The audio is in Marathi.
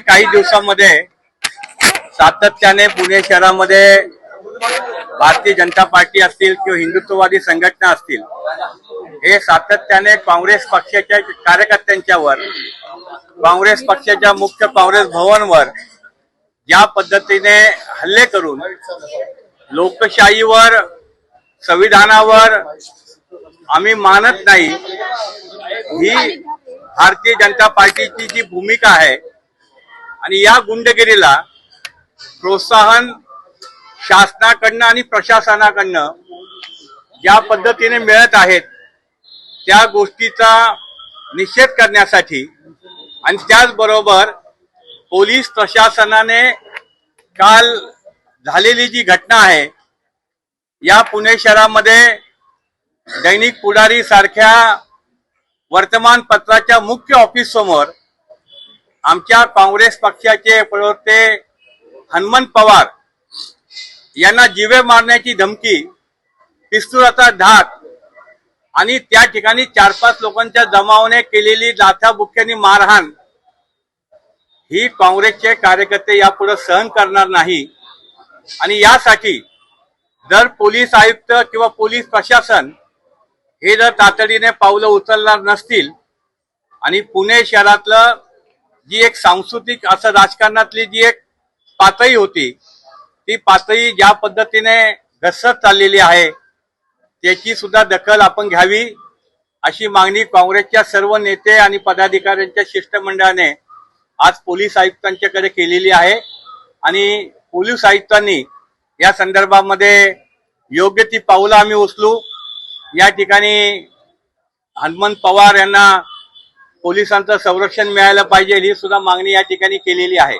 काही दिवसांमध्ये सातत्याने पुणे शहरामध्ये भारतीय जनता पार्टी असतील किंवा हिंदुत्ववादी संघटना असतील, हे सातत्याने काँग्रेस पक्षाच्या कार्यकर्त्यांच्यावर, काँग्रेस पक्षाच्या मुख्य काँग्रेस भवनवर ज्या पद्धतीने हल्ले करून लोकशाहीवर, संविधानावर आम्ही मानत नाही, ही भारतीय जनता पार्टीची जी भूमिका आहे आणि या गुंडगिरीला प्रोत्साहन शासनाकडनं आणि प्रशासनाकडनं ज्या पद्धतीने मिळत आहेत त्या गोष्टीचा निषेध करण्यासाठी आणि त्याचबरोबर पोलीस प्रशासनाने काल झालेली जी घटना आहे, या पुणे शहरामध्ये दैनिक पुढारी सारख्या वर्तमानपत्राच्या मुख्य ऑफिस समोर आमच्या काँग्रेस पक्षाचे प्रवक्ते हनुमंत पवार यांना जीवे मारण्याची धमकी, पिस्तुलाचा धाक आणि त्या ठिकाणी 4-5 लोकांच्या जमावाने केलेली लाथाबुक्क्यांनी मारहाण, ही काँग्रेसचे कार्यकर्ते यापुढे सहन करणार नाही। आणि यासाठी जर पोलीस आयुक्त किंवा पोलीस प्रशासन हे जर तातडीने पावलं उचलणार नसतील आणि पुणे शहरातलं जी एक सांस्कृतिक असं राजकारणातली जी एक पातळी होती, ती पातळी ज्या पद्धतीने घसरत चाललेली आहे त्याची सुद्धा दखल आपण घ्यावी, अशी मागणी काँग्रेसच्या सर्व नेते आणि पदाधिकाऱ्यांच्या शिष्टमंडळाने आज पोलीस आयुक्तांच्याकडे केलेली आहे। आणि पोलीस आयुक्तांनी या संदर्भामध्ये योग्य ती पावलं आम्ही उचलू। या ठिकाणी हनुमंत पवार यांना पोलिसांचं संरक्षण मिळालं पाहिजे, ही सुद्धा मागणी या ठिकाणी केलेली आहे।